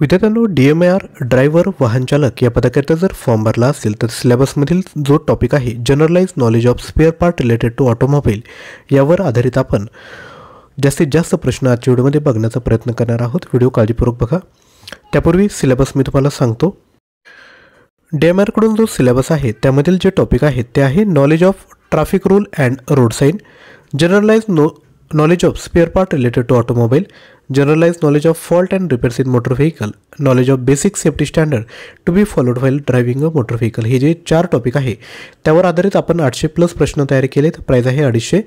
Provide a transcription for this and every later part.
विद्यार्थ्यांनो, DMAR driver वाहन चालक या पदाकरिता जर फॉर्म भरला असेल तर सिलेबसमधील जो टॉपिक आहे generalize knowledge of spare part related to automobile यावर आधारित आपण जास्तीत जास्त प्रश्न आजच्या व्हिडिओमध्ये बघण्याचा प्रयत्न करणार आहोत। व्हिडिओ काळजीपूर्वक बघा। त्यापूर्वी सिलेबस मी तुम्हाला सांगतो। DMAR कडून जो सिलेबस आहे त्यामधील जे टॉपिक आहेत ते आहे knowledge of traffic rule and road sign, generalize knowledge of spare part related to automobile, generalized knowledge of fault and repairs in motor vehicle, knowledge of basic safety standard to be followed while driving a motor vehicle। हे जे 4 topic आहे त्यावर आधारित आपण 800+ प्रश्न तयार केलेत। Price आहे 250।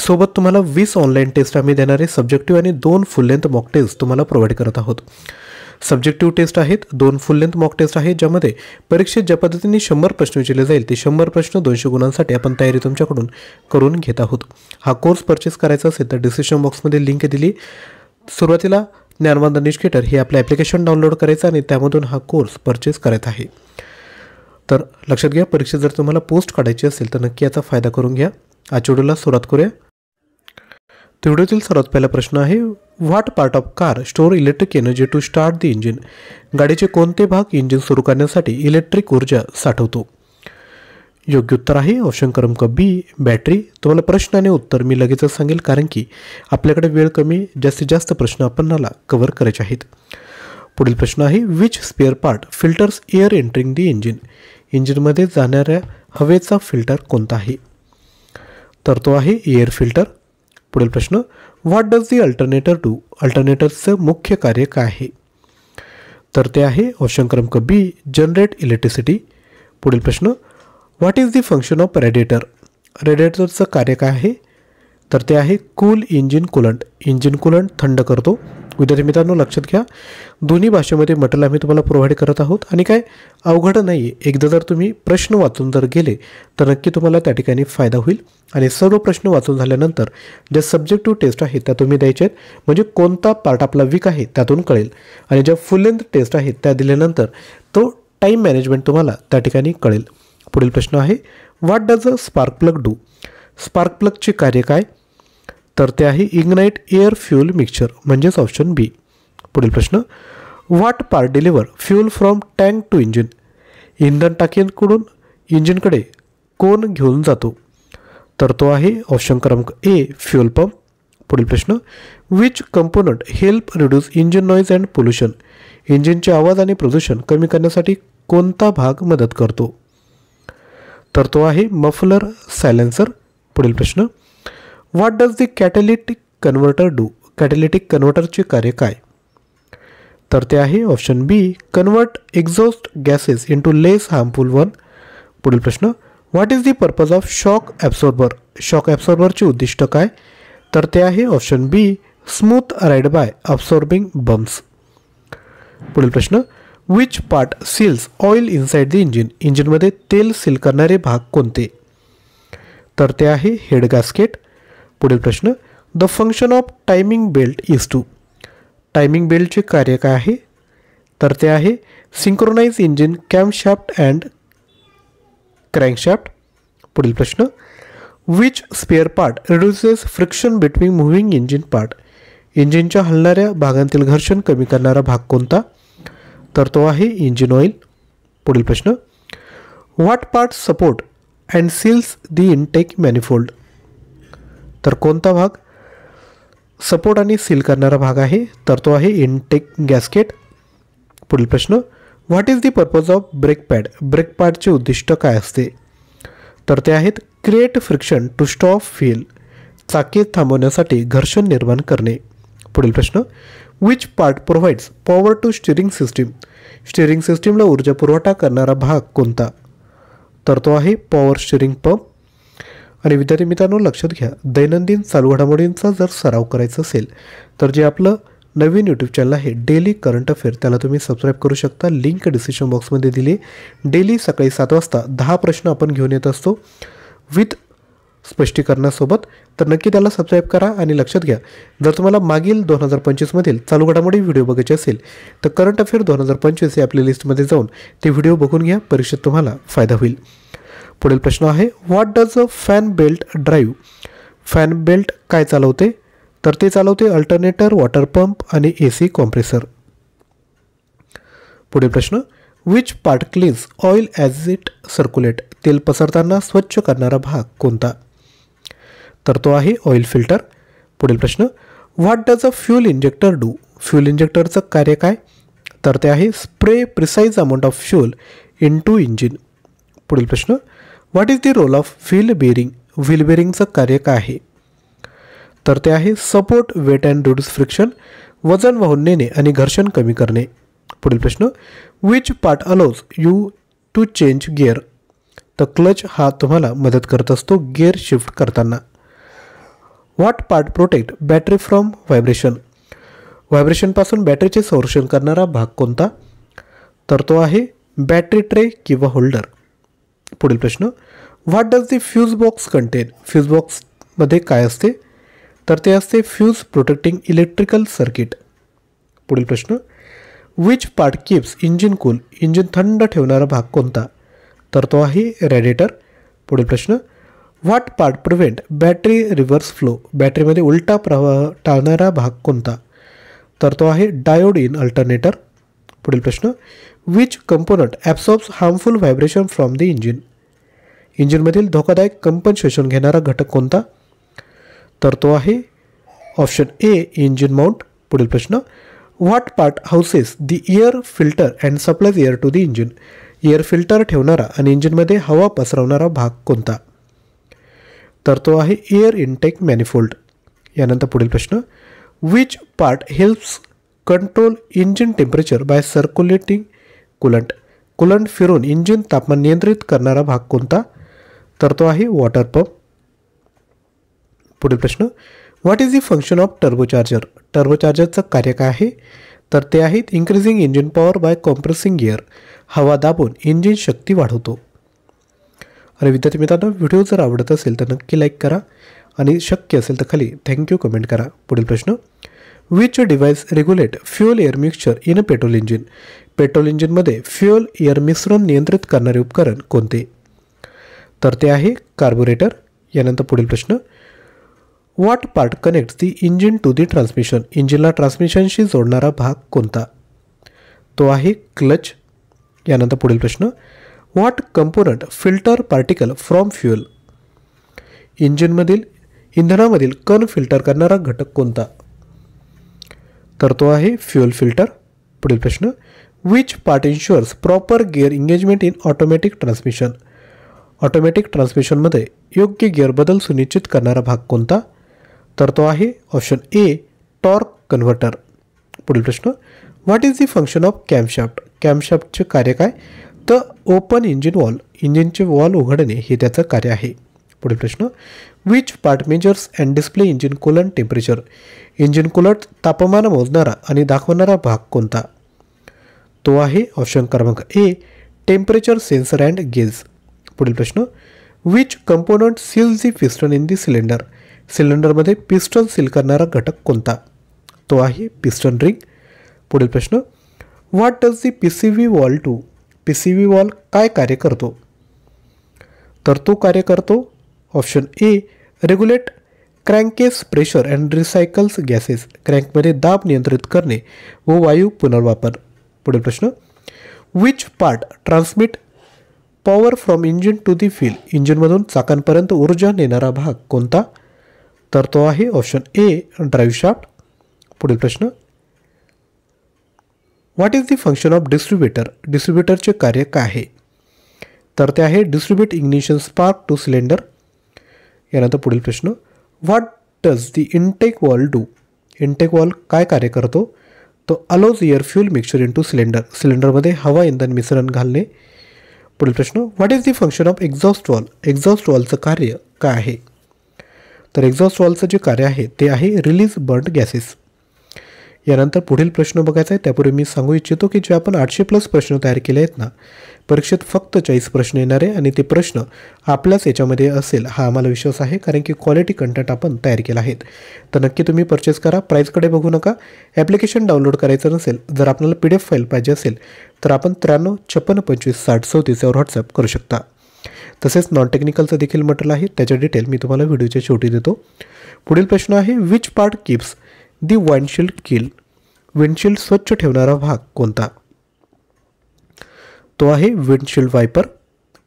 सोबत तुम्हाला 20 ऑनलाइन टेस्ट आम्ही देणार आहे। सब्जेक्टिव्ह आणि 2 फुल लेंथ मॉक टेस्ट तुम्हाला प्रोव्हाइड करत आहोत। सब्जेक्टिव्ह टेस्ट आहेत, 2 फुल लेंथ मॉक टेस्ट आहे ज्यामध्ये परीक्षेत ज्या पद्धतीने 100 प्रश्न विचारले जाईल ते 100 प्रश्न 200 गुणांसाठी आपण तयारी तुमच्याकडून करून घेत आहोत। हा कोर्स परचेस करायचा असेल तर डिस्क्रिप्शन बॉक्समध्ये लिंक दिली। सुरुवातीला ज्ञानवंदन निष्केटर हे आपले ॲप्लिकेशन डाउनलोड करायचं आणि त्यामधून हा कोर्स परचेस करायचा आहे। तर लक्षात घ्या, परीक्षेत जर तुम्हाला पोस्ट काढायची असेल तर नक्की याचा फायदा करून घ्या। आजच्या व्हिडिओला सुरुवात करूया। तो व्हिडिओतील सर्वात पहिला प्रश्न आहे, what part of car store electric energy to start the engine? गाडीचे कोणते भाग इंजिन सुरू करण्यासाठी इलेक्ट्रिक ऊर्जा साठवतो? योग्य उत्तर आहे ऑप्शन क्रमांक बी, बॅटरी। तुम्हाला प्रश्न आणि उत्तर मी लगेचच सांगेल कारण की आपल्याकडे वेळ कमी, जास्तीत जास्त प्रश्न आपणाला कव्हर करायचे आहेत। पुढील प्रश्न आहे, which spare part filters air entering the engine? इंजिनमध्ये जाणाऱ्या हवेचा फिल्टर कोणता आहे? तर तो आहे एअर फिल्टर। पुढील प्रश्न, what does the alternator do? अल्टरनेटरचं मुख्य कार्य काय आहे? तर ते आहे ऑप्शन क्रमांक बी, जनरेट इलेक्ट्रिसिटी। पुढील प्रश्न, what is the function of radiator? रेडिएटरचं कार्य काय आहे? तर ते आहे cool engine coolant. Engine coolant थंड करतो। विद्यार्थी मित्रांनो लक्षात घ्या, दोन्ही भाषेमध्ये मटेरियल आम्ही तुम्हाला प्रोव्हाइड करत आहोत आणि काय अवघड नाही आहे। एकदा जर तुम्ही प्रश्न वाचून जर गेले तर नक्की तुम्हाला त्या ठिकाणी फायदा होईल। आणि सर्व प्रश्न वाचून झाल्यानंतर ज्या सब्जेक्टिव्ह टेस्ट आहेत त्या तुम्ही द्यायचे आहेत, म्हणजे कोणता पार्ट आपला वीक आहे त्यातून कळेल। आणि ज्या फुल लेंथ टेस्ट आहेत त्या दिल्यानंतर तो टाईम मॅनेजमेंट तुम्हाला त्या ठिकाणी कळेल। पुढील प्रश्न आहे, what does a spark plug do? Spark प्लगचे कार्य काय? तर ते आहे इग्नाइट एअर फ्यूल मिक्सचर, म्हणजेच ऑप्शन बी। पुढील प्रश्न, what part deliver fuel from tank to engine? इंधन टाकीकडून इंजिनकडे कोण घेऊन जातो? तर तो आहे ऑप्शन क्रमांक ए, फ्यूल पंप। पुढील प्रश्न, which component help reduce engine noise and pollution? इंजिनचे आवाज आणि प्रदूषण कमी करण्यासाठी कोणता भाग मदत करतो? तर तो आहे मफलर सायलेन्सर। पुढील प्रश्न, what does the catalytic converter do? Catalytic कन्व्हर्टरचे कार्य काय? तर ते आहे option B, convert exhaust gases into less harmful one. पुढील प्रश्न, what is the purpose of shock absorber? Shock ॲब्सॉर्बरचे उद्दिष्ट काय? तर ते आहे ऑप्शन बी, smooth ride by absorbing bumps. पुढील प्रश्न, which part seals oil inside the engine? इंजिनमध्ये तेल सील करणारे भाग कोणते? तर ते आहे हेड गॅस्केट। पुढील प्रश्न, the function of timing belt is to? Timing बेल्टचे कार्य काय आहे? तर ते आहे synchronize engine camshaft and crankshaft. पुढील प्रश्न, which spare part reduces friction between moving engine part? इंजिनच्या हलणाऱ्या भागांतील घर्षण कमी करणारा भाग कोणता? तर तो आहे इंजिन ऑइल। पुढील प्रश्न, what part support and seals the intake manifold? तर कोणता भाग सपोर्ट आणि सील करणारा भाग आहे? तर तो आहे इनटेक गॅस्केट। पुढील प्रश्न, what is the purpose of brake pad? Brake पॅडचे उद्दिष्ट काय असते? तर ते आहेत create friction to stop wheel, चाके थांबवण्यासाठी घर्षण निर्माण करणे। पुढील प्रश्न, which part provides power to steering system? Steering सिस्टीमला ऊर्जा पुरवठा करणारा भाग कोणता? तर तो आहे पॉवर स्टिअरिंग पंप। आणि विद्यार्थी मित्रांनो लक्षात घ्या, दैनंदिन चालू घडामोडींचा जर सराव करायचा असेल तर जे आपलं नवीन यूट्यूब चॅनल आहे डेली करंट अफेअर त्याला तुम्ही सबस्क्राईब करू शकता। लिंक डिस्क्रिप्शन बॉक्समध्ये दिली। डेली सकाळी 7 वाजता 10 प्रश्न आपण घेऊन येत असतो विथ स्पष्टीकरणासोबत, तर नक्की त्याला सबस्क्राईब करा। आणि लक्षात घ्या, जर तुम्हाला मागील 2025मधील चालू घडामोडी व्हिडिओ बघायचे असेल तर करंट अफेअर 2025 या आपल्या लिस्टमध्ये जाऊन ते व्हिडिओ बघून घ्या, परीक्षेत तुम्हाला फायदा होईल। पुढील प्रश्न आहे, what does a fan belt drive? Fan belt काय चालवते? तर ते चालवते अल्टरनेटर, वॉटर पंप आणि AC कॉम्प्रेसर। पुढील प्रश्न, which part cleans oil as it circulate, तेल पसरताना स्वच्छ करणारा भाग कोणता? तर तो आहे ऑइल फिल्टर. पुढील प्रश्न, what does a fuel injector do, fuel इंजेक्टरचं कार्य काय? तर ते आहे spray precise amount of fuel into engine. पुढील प्रश्न, what is the role of wheel bearing, wheel बेरिंगचं कार्य काय आहे? तर ते आहे support weight and reduce friction, वजन वाहून नेणे आणि घर्षण कमी करणे. पुढील प्रश्न, which part allows you to change gear, तर क्लच हा तुम्हाला मदत करत असतो गिअर शिफ्ट करताना. What part protect battery from vibration, व्हायब्रेशनपासून बॅटरीचे संरक्षण करणारा भाग कोणता? तर तो आहे बॅटरी ट्रे किंवा होल्डर. पुढील प्रश्न, what does the fuse box content, fuse बॉक्समध्ये काय असते? तर ते असते फ्यूज प्रोटेक्टिंग इलेक्ट्रिकल सर्किट. पुढील प्रश्न, which part keeps engine cool, engine थंड ठेवणारा भाग कोणता? तर तो आहे रॅडिएटर. पुढील प्रश्न, what part prevent battery reverse flow, बॅटरीमध्ये उलटा प्रवाह टाळणारा भाग कोणता? तर तो आहे डायोड इन अल्टरनेटर. पुढील प्रश्न, which component absorbs harmful vibration from the engine, इंजिनमधील धोकादायक कंपन शोषण घेणारा घटक कोणता? तर तो आहे ऑप्शन ए इंजिन माउंट. पुढील प्रश्न, what part houses the air filter and supplies air to the engine, air filter ठेवणारा आणि इंजिनमध्ये हवा पसरवणारा भाग कोणता? तर तो आहे एअर इनटेक मॅनिफोल्ड. यानंतर पुढील प्रश्न, which part helps control engine temperature by circulating coolant, coolant फिरून इंजिन तापमान नियंत्रित करणारा भाग कोणता? तर तो आहे वॉटर पंप. पुढील प्रश्न, what is the function of turbocharger, टर्बोचार्जरचं कार्य काय आहे? तर ते आहेत increasing engine power by compressing gear, हवा दाबून इंजिन शक्ती वाढवतो. आणि विद्यार्थी मित्रांनो, व्हिडिओ जर आवडत असेल तर नक्की लाईक करा आणि शक्य असेल तर खाली थँक्यू कमेंट करा. पुढील प्रश्न, which device regulate fuel air mixture in a petrol engine, petrol इंजिनमध्ये फ्युअल एअर मिश्रण नियंत्रित करणारे उपकरण कोणते? तर ते आहे कार्बोरेटर. यानंतर पुढील प्रश्न, what part connects the engine to the transmission, इंजिनला ट्रान्समिशनशी जोडणारा भाग कोणता? तो आहे क्लच. यानंतर पुढील प्रश्न, what component filter particle from fuel, इंजिनमधील इंधनामधील कण फिल्टर करणारा घटक कोणता? तर तो आहे फ्युअल फिल्टर. पुढील प्रश्न, which part ensures proper gear engagement in automatic transmission, automatic ट्रान्समिशनमध्ये योग्य गिअर बदल सुनिश्चित करणारा भाग कोणता? तर तो आहे ऑप्शन ए टॉर्क कन्व्हर्टर. पुढील प्रश्न, what is the function of camshaft, कॅमशाफ्टचे कार्य काय? तर ओपन इंजिन वॉल, इंजिनचे वॉल उघडणे हे त्याचं कार्य आहे. पुढील प्रश्न, which part measures and display engine coolant temperature, engine coolant तापमान मोजणारा आणि दाखवणारा भाग कोणता? तो आहे ऑप्शन क्रमांक A temperature sensor and gauge. पुढील प्रश्न, which component seals the piston in the cylinder, सिलेंडरमध्ये पिस्टन सील करणारा घटक कोणता? तो आहे पिस्टन रिंग. पुढील प्रश्न, what does the PCV valve do, PCV valve काय कार्य करतो? तर तो कार्य करतो option A regulate crankcase pressure and recycles gases, क्रँकमध्ये दाब नियंत्रित करणे व वायू पुनर्वापर. पुढील प्रश्न, which part transmit power from engine to the wheel, इंजिनमधून चाकांपर्यंत ऊर्जा नेणारा भाग कोणता? तर तो आहे ऑप्शन ए ड्राईव्ह शाफ्ट. पुढील प्रश्न, what is the function of distributor, डिस्ट्रीब्युटरचे कार्य काय आहे? तर ते आहे distribute ignition spark to cylinder. यानंतर पुढील प्रश्न, what does the intake valve do, intake valve काय कार्य करतो? तो allows air fuel mixture into cylinder, सिलेंडरमध्ये हवा इंधन मिश्रण घालणे. पुढील प्रश्न, what is the function of exhaust valve, exhaust वॉलचं कार्य काय आहे? तर एक्झॉस्ट वॉलचं जे कार्य आहे ते आहे रिलीज बर्न्ड गॅसेस. यानंतर पुढील प्रश्न बघायचा आहे त्यापूर्वी मी सांगू इच्छितो की जे आपण 800+ प्रश्न तयार केले आहेत ना, परीक्षेत फक्त 40 प्रश्न येणार आहे आणि ते प्रश्न आपल्याच याच्यामध्ये असेल हा आम्हाला विश्वास आहे, कारण की क्वालिटी कंटेंट आपण तयार केला आहेत. तर नक्की तुम्ही परचेस करा, प्राईजकडे बघू नका. ॲप्लिकेशन डाउनलोड करायचं नसेल, जर आपल्याला PDF फाईल पाहिजे असेल तर आपण 93 56 25 60 34 यावर व्हॉट्सअप करू शकता. तसेच नॉन टेक्निकलचं देखील मटेरियल आहे, त्याच्या डिटेल मी तुम्हाला व्हिडिओच्या शेवटी देतो. पुढील प्रश्न आहे, which part keeps the windshield clean, windshield स्वच्छ ठेवणारा भाग कोणता? तो आहे विंडशील्ड वायपर.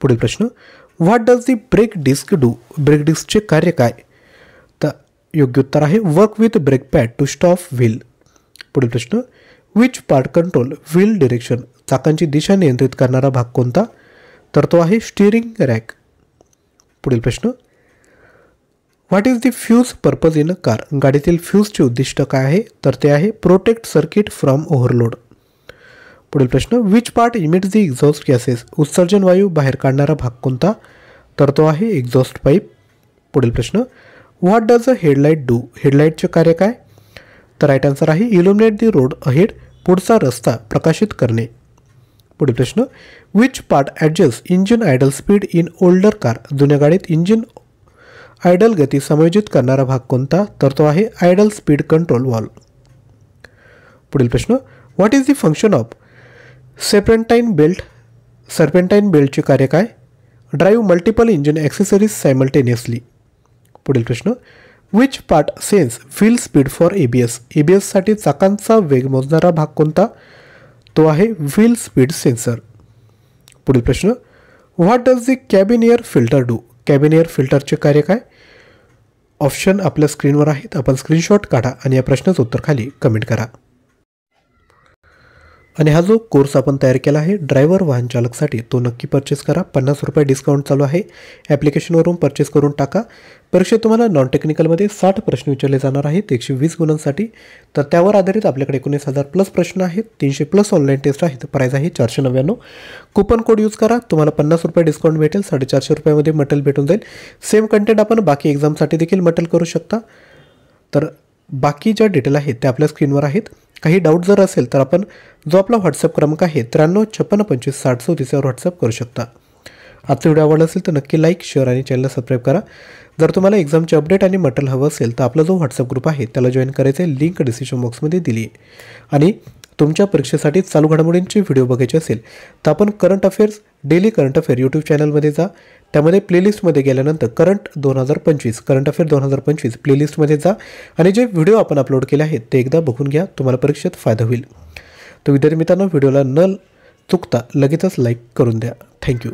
पुढील प्रश्न, what does the brake disc do? Brake डिस्कचे कार्य काय? तर योग्य उत्तर आहे work with brake pad to stop wheel. पुढील प्रश्न, which part control wheel direction? चाकांची दिशा नियंत्रित करणारा भाग कोणता? तर तो आहे स्टीअरिंग रॅक. पुढील प्रश्न, what is the fuse purpose in a car? गाडीतील फ्यूजचे उद्दिष्ट काय आहे? तर ते आहे प्रोटेक्ट सर्किट फ्रॉम ओव्हरलोड. पुढील प्रश्न, which part emits the exhaust gases? उत्सर्जन वायू बाहेर काढणारा भाग कोणता? तर तो आहे एक्झॉस्ट पाईप. पुढील प्रश्न, what does a headlight do? हेडलाईटचे कार्य काय? तर राईट आन्सर आहे इल्युमिनेट द रोड अहेड. पुढचा रस्ता प्रकाशित करणे. पुढील प्रश्न, which part adjust engine idle speed in older car? जुन्या गाडीत इंजिन आयडल गती समायोजित करणारा भाग कोणता? तर तो आहे आयडल स्पीड कंट्रोल व्हॉल्व. पुढील प्रश्न, what is the function of serpentine belt? Serpentine बेल्टचे कार्य काय? Drive multiple engine accessories simultaneously. पुढील प्रश्न, which part sense wheel speed for ABS? ABSसाठी चाकांचा वेग मोजणारा भाग कोणता? तो आहे व्हील स्पीड सेन्सर. पुढील प्रश्न, what does the cabin air filter do? Cabin air फिल्टरचे कार्य काय? ऑप्शन आपल्या स्क्रीनवर आहेत, आपण स्क्रीनशॉट काढा आणि या प्रश्नाचं उत्तर खाली कमेंट करा. आणि हा जो कोर्स आपण तयार केला आहे ड्रायव्हर वाहन चालकसाठी तो नक्की परचेस करा. 50 रुपये डिस्काउंट चालू आहे. ॲप्लिकेशनवरून परचेस करून टाका. परीक्षेत तुम्हाला नॉन टेक्निकलमध्ये 60 प्रश्न विचारले जाणार आहेत 120 गुणांसाठी. तर त्यावर आधारित आपल्याकडे 19,000 प्लस प्रश्न आहेत. 300 प्लस ऑनलाईन टेस्ट आहेत. प्राईज आहे 499. कुपन कोड यूज करा, तुम्हाला 50 रुपये डिस्काउंट भेटेल. 450 रुपयामध्ये मटेरियल भेटून जाईल. सेम कंटेंट आपण बाकी एक्झामसाठी देखील मटेरियल करू शकता. तर बाकी ज्या डिटेल आहेत त्या आपल्या स्क्रीनवर आहेत. काही डाऊट जर असेल तर आपण जो आपला व्हॉट्सअप क्रमांक आहे 9356256034 यावर व्हॉट्सअप करू शकता. आजचा व्हिडिओ आवडला असेल तर नक्की लाईक, शेअर आणि चॅनलला सबस्क्राईब करा. जर तुम्हाला एक्झामचे अपडेट आणि मटेरियल हवं असेल तर आपला जो व्हॉट्सअप ग्रुप आहे त्याला जॉईन करायचं आहे. लिंक डिस्क्रिप्शन बॉक्समध्ये दिली आहे. आणि तुमच्या परीक्षेसाठी चालू घडामोडींचे व्हिडिओ बघायचे असेल तर आपण current affairs daily current affair YouTube चॅनलमध्ये जा. त्यामध्ये प्लेलिस्टमध्ये गेल्यानंतर करंट 2025 करंट अफेअर 2025 प्लेलिस्टमध्ये जा आणि जे व्हिडिओ आपण अपलोड केले आहेत ते एकदा बघून घ्या. तुम्हाला परीक्षेत फायदा होईल. तर विद्यार्थी मित्रांनो, व्हिडिओला न चुकता लगेचच लाईक करून द्या. थँक्यू.